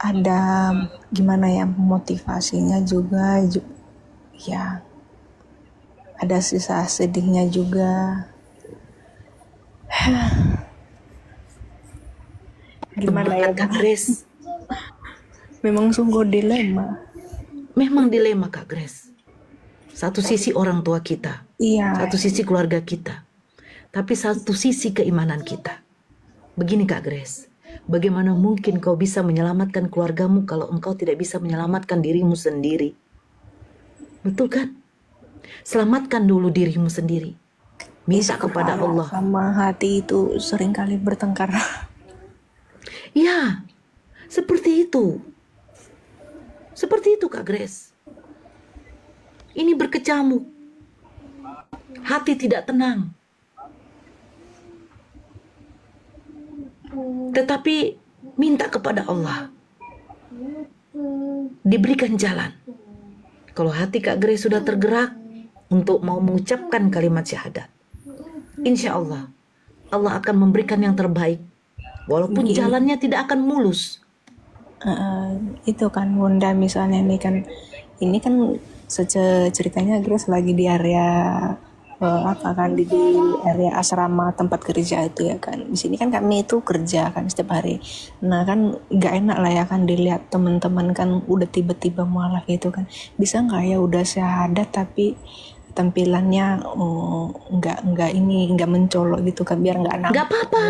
ada gimana ya motivasinya juga ya ada sisa sedihnya juga. Gimana ya Kak Grace? Memang sungguh dilema. Memang dilema Kak Grace. Satu sisi orang tua kita. Iya. Satu sisi keluarga kita. Tapi satu sisi keimanan kita. Begini Kak Grace. Bagaimana mungkin kau bisa menyelamatkan keluargamu kalau engkau tidak bisa menyelamatkan dirimu sendiri? Betul kan? Selamatkan dulu dirimu sendiri. Minta kepada Allah. Sama hati itu seringkali bertengkar. Ya, seperti itu. Seperti itu Kak Grace. Ini berkecamuk. Hati tidak tenang. Tetapi minta kepada Allah. Diberikan jalan. Kalau hati Kak Grace sudah tergerak untuk mau mengucapkan kalimat syahadat, insya Allah, Allah akan memberikan yang terbaik. Walaupun jalannya tidak akan mulus. Itu kan Bunda, misalnya ini kan ceritanya Grace lagi di area di area asrama tempat kerja itu ya kan. Di sini kan kami itu kerja kan setiap hari. Nah kan nggak enak lah ya kan dilihat teman-teman kan udah tiba-tiba mualaf gitu kan. Bisa nggak ya udah syahadat tapi tampilannya nggak mencolok gitu kan, biar nggak nampak. Nggak apa-apa.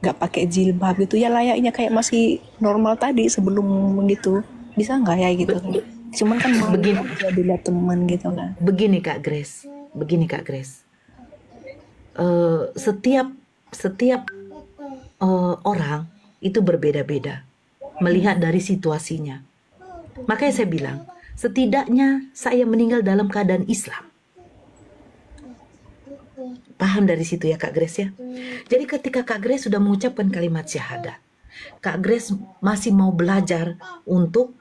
Nggak pakai jilbab gitu ya, layaknya kayak masih normal tadi sebelum gitu. Bisa nggak ya gitu kan? Cuman kan mau aja dilihat teman gitu kan. Begini Kak Grace. Setiap orang itu berbeda-beda melihat dari situasinya. Makanya saya bilang, setidaknya saya meninggal dalam keadaan Islam. Paham dari situ ya Kak Grace ya. Jadi ketika Kak Grace sudah mengucapkan kalimat syahadat, Kak Grace masih mau belajar untuk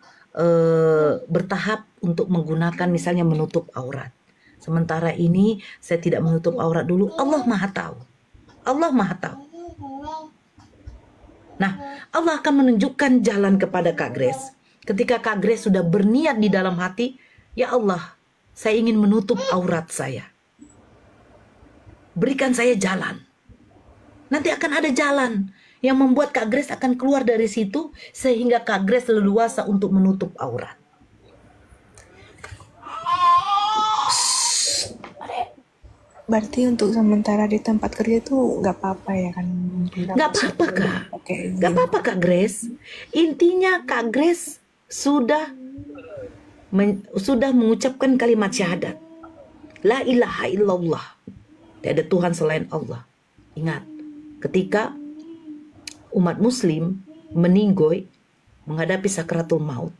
bertahap untuk menggunakan misalnya menutup aurat. Sementara ini saya tidak menutup aurat dulu. Allah Maha Tahu. Allah Maha Tahu. Nah, Allah akan menunjukkan jalan kepada Kak Grace. Ketika Kak Grace sudah berniat di dalam hati, ya Allah, saya ingin menutup aurat saya. Berikan saya jalan. Nanti akan ada jalan yang membuat Kak Grace akan keluar dari situ sehingga Kak Grace leluasa untuk menutup aurat. Berarti untuk sementara di tempat kerja itu nggak apa-apa ya kan? Nggak apa-apa Kak. Nggak apa-apa Kak Grace. Intinya Kak Grace sudah mengucapkan kalimat syahadat. La ilaha illallah. Tidak ada Tuhan selain Allah. Ingat, ketika umat muslim meninggoy menghadapi sakratul maut,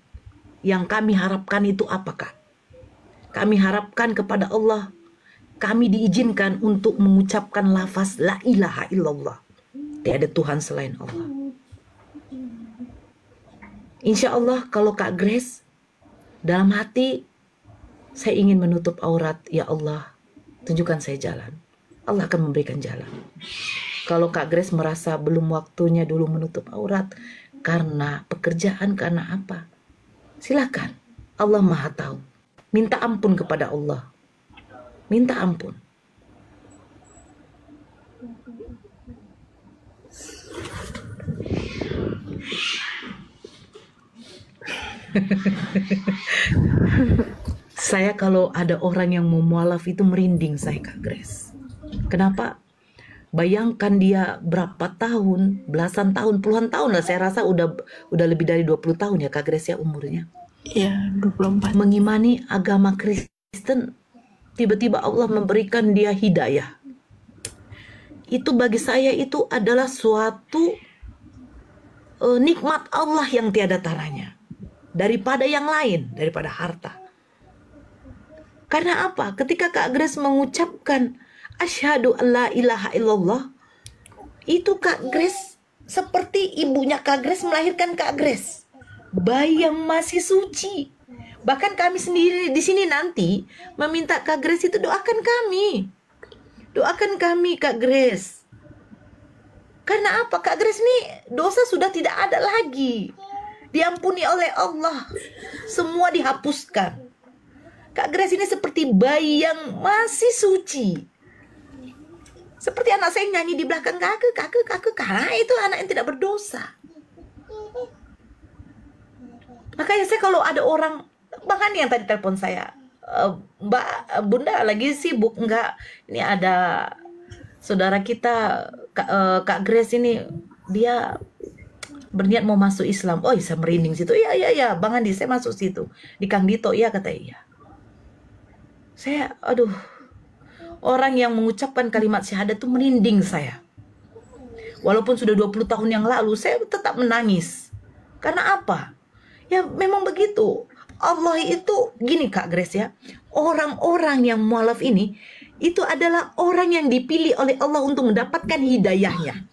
yang kami harapkan itu apakah? Kami harapkan kepada Allah, kami diizinkan untuk mengucapkan lafaz la ilaha illallah. Tidak ada Tuhan selain Allah. Insya Allah kalau Kak Grace dalam hati, saya ingin menutup aurat, ya Allah, tunjukkan saya jalan. Allah akan memberikan jalan. Kalau Kak Grace merasa belum waktunya dulu menutup aurat karena pekerjaan, karena apa? Silakan. Allah Maha Tahu. Minta ampun kepada Allah. Minta ampun. Saya kalau ada orang yang mau mualaf itu merinding saya Kak Grace. Kenapa? Bayangkan dia berapa tahun, belasan tahun, puluhan tahun lah. Saya rasa udah lebih dari 20 tahun ya Kak Grace ya umurnya. Iya, 24. Mengimani agama Kristen, tiba-tiba Allah memberikan dia hidayah. Itu bagi saya itu adalah suatu nikmat Allah yang tiada taranya. Daripada yang lain, daripada harta. Karena apa? Ketika Kak Grace mengucapkan asyhadu alla ilaha illallah, itu Kak Grace seperti ibunya Kak Grace melahirkan Kak Grace. Bayi yang masih suci. Bahkan kami sendiri di sini nanti meminta Kak Grace itu doakan kami. Doakan kami Kak Grace. Karena apa? Kak Grace ini dosa sudah tidak ada lagi. Diampuni oleh Allah. Semua dihapuskan. Kak Grace ini seperti bayi yang masih suci. Seperti anak saya nyanyi di belakang kakek. Karena itu anak yang tidak berdosa. Makanya saya kalau ada orang, bahkan yang tadi telepon saya, Mbak Bunda lagi sibuk enggak? Ini ada saudara kita Kak Grace ini, dia berniat mau masuk Islam. Oh, saya merinding situ. Iya, Bang Andi, saya masuk situ. Di Kang Dito, iya kata iya. Saya, aduh, orang yang mengucapkan kalimat syahadat itu merinding saya. Walaupun sudah 20 tahun yang lalu, saya tetap menangis. Karena apa? Ya memang begitu. Allah itu, gini Kak Grace ya, orang-orang yang mualaf ini, itu adalah orang yang dipilih oleh Allah untuk mendapatkan hidayahnya.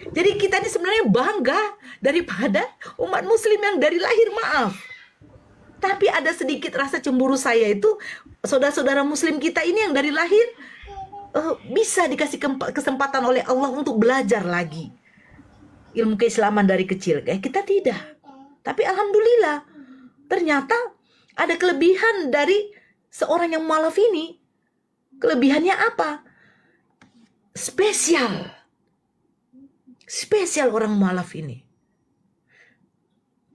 Jadi kita ini sebenarnya bangga daripada umat muslim yang dari lahir, maaf. Tapi ada sedikit rasa cemburu saya itu, saudara-saudara muslim kita ini yang dari lahir bisa dikasih kesempatan oleh Allah untuk belajar lagi ilmu keislaman dari kecil. Kayak kita tidak. Tapi alhamdulillah, ternyata ada kelebihan dari seorang yang mualaf ini. Kelebihannya apa? Spesial orang mualaf ini.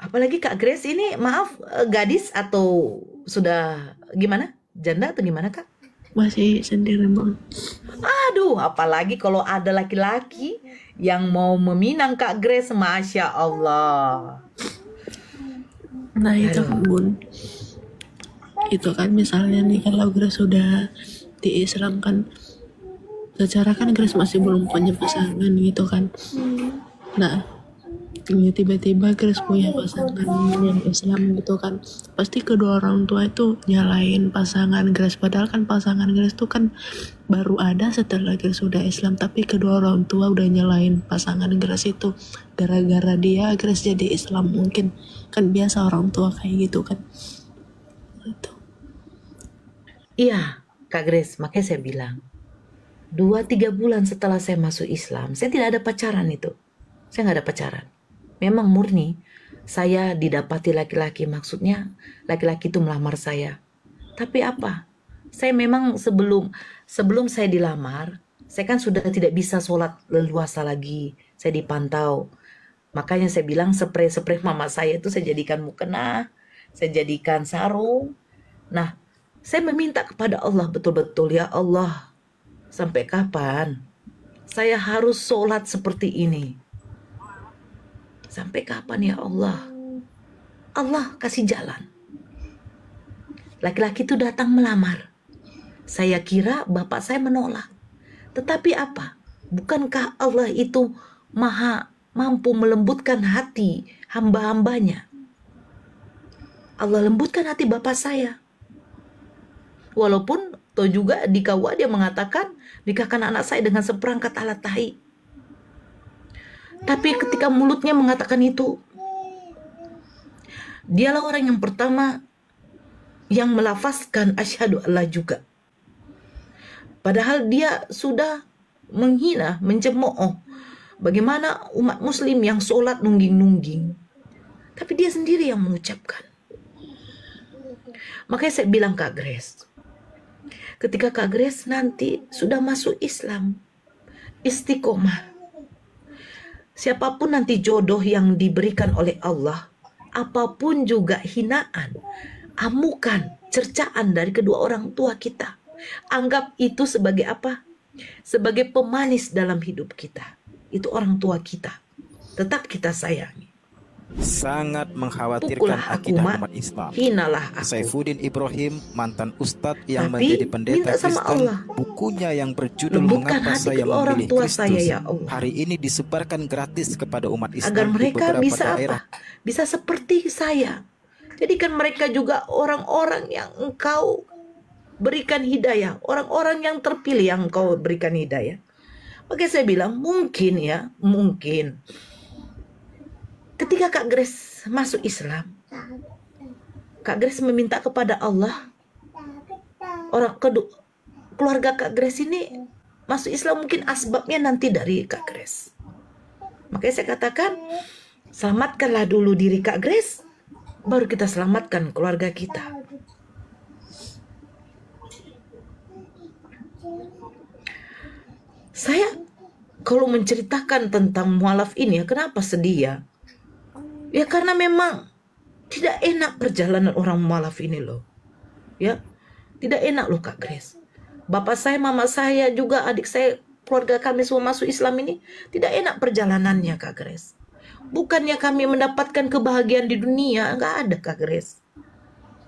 Apalagi Kak Grace ini, maaf, gadis atau sudah gimana? Janda atau gimana Kak? Masih sendiri Bang. Aduh, apalagi kalau ada laki-laki yang mau meminang Kak Grace, Masya Allah. Nah itu kan Bun, itu kan misalnya nih kalau Grace sudah di Islam kan, secara kan Grace masih belum punya pasangan gitu kan. Nah tiba-tiba Grace punya pasangan yang Islam gitu kan, pasti kedua orang tua itu nyalain pasangan Grace, padahal kan pasangan Grace itu kan baru ada setelah Grace sudah Islam, tapi kedua orang tua udah nyalain pasangan Grace itu gara-gara dia Grace jadi Islam. Mungkin kan biasa orang tua kayak gitu kan gitu. Iya Kak Grace, makanya saya bilang 2-3 bulan setelah saya masuk Islam, saya tidak ada pacaran itu. Saya nggak ada pacaran. Memang murni saya didapati laki-laki, maksudnya laki-laki itu melamar saya. Tapi apa? Saya memang sebelum saya dilamar, saya kan sudah tidak bisa sholat leluasa lagi. Saya dipantau. Makanya saya bilang spray mama saya itu saya jadikan mukena, saya jadikan sarung. Nah, saya meminta kepada Allah betul-betul, ya Allah, sampai kapan saya harus sholat seperti ini? Sampai kapan ya Allah? Allah kasih jalan. Laki-laki itu datang melamar. Saya kira bapak saya menolak. Tetapi apa? Bukankah Allah itu maha mampu melembutkan hati hamba-hambanya? Allah lembutkan hati bapak saya. Walaupun toh juga di KUA dia mengatakan nikahkan anak saya dengan seperangkat alat tahi. Tapi ketika mulutnya mengatakan itu, dialah orang yang pertama yang melafazkan asyhadu alla juga. Padahal dia sudah menghina, mencemooh bagaimana umat muslim yang sholat nungging-nungging. Tapi dia sendiri yang mengucapkan. Makanya saya bilang Kak Grace, ketika Kak Grace nanti sudah masuk Islam, istiqomah. Siapapun nanti jodoh yang diberikan oleh Allah, apapun juga hinaan, amukan, cercaan dari kedua orang tua kita, anggap itu sebagai apa? Sebagai pemanis dalam hidup kita. Itu orang tua kita. Tetap kita sayangi. Sangat mengkhawatirkan Pukullah akidah aku, umat Islam. hinalah aku. Saifuddin Ibrahim, mantan ustadz yang Tapi, menjadi pendeta minta sama Kristen, Allah, bukunya yang berjudul lembutkan Mengapa hati Saya kedua orang Memilih tua Kristus saya, ya Allah. hari ini disebarkan gratis kepada umat Islam Agar di mereka beberapa bisa daerah. apa? Bisa seperti saya. Jadikan mereka juga orang-orang yang engkau berikan hidayah, orang-orang yang terpilih yang engkau berikan hidayah. Makanya saya bilang mungkin ya, mungkin ketika Kak Grace masuk Islam, Kak Grace meminta kepada Allah, orang kedua keluarga Kak Grace ini masuk Islam, mungkin asbabnya nanti dari Kak Grace. Makanya saya katakan, selamatkanlah dulu diri Kak Grace, baru kita selamatkan keluarga kita. Saya kalau menceritakan tentang mualaf ini ya, kenapa sedih ya? Ya karena memang tidak enak perjalanan orang mualaf ini loh. Ya, tidak enak loh Kak Grace. Bapak saya, mama saya, juga adik saya, keluarga kami semua masuk Islam ini tidak enak perjalanannya Kak Grace. Bukannya kami mendapatkan kebahagiaan di dunia, nggak ada Kak Grace.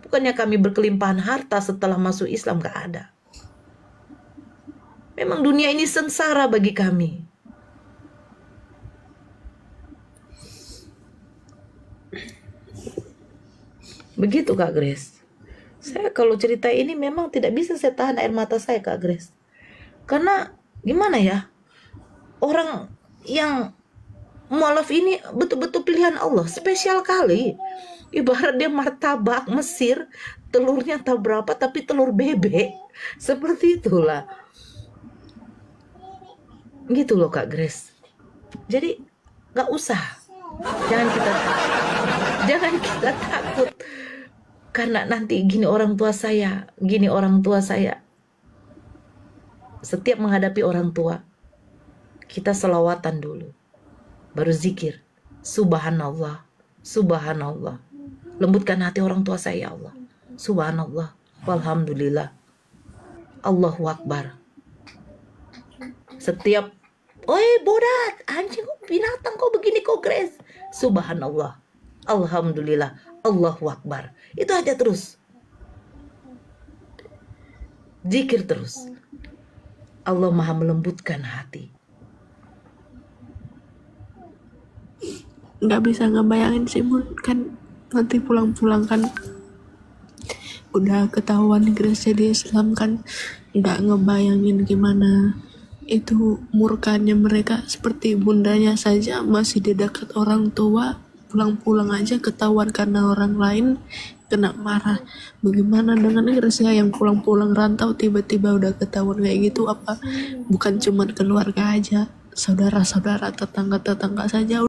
Bukannya kami berkelimpahan harta setelah masuk Islam, nggak ada. Memang dunia ini sengsara bagi kami. Begitu Kak Grace. Saya kalau cerita ini memang tidak bisa saya tahan air mata saya Kak Grace. Karena gimana ya, orang yang mualaf ini betul-betul pilihan Allah, spesial kali. Ibarat dia martabak Mesir, telurnya tak berapa tapi telur bebek. Seperti itulah. Gitu loh Kak Grace. Jadi gak usah. Jangan kita takut. Karena nanti gini orang tua saya. Setiap menghadapi orang tua, kita selawatan dulu. Baru zikir. Subhanallah. Subhanallah. Lembutkan hati orang tua saya, ya Allah. Subhanallah. Walhamdulillah. Allahu Akbar. Setiap, oi bodat, anjing kok binatang kok begini kok Grace. Subhanallah. Alhamdulillah. Allahu Akbar. Itu aja terus. Zikir terus. Allah maha melembutkan hati. Nggak bisa ngebayangin sih Bun, kan nanti pulang-pulang kan udah ketahuan Grace di Islam kan, nggak ngebayangin gimana itu murkanya mereka. Seperti bundanya saja masih di dekat orang tua, pulang-pulang aja ketahuan karena orang lain kena marah. Bagaimana dengan Grace yang pulang-pulang rantau tiba-tiba udah ketahuan kayak gitu? Apa bukan cuma keluarga aja, saudara-saudara, tetangga-tetangga saja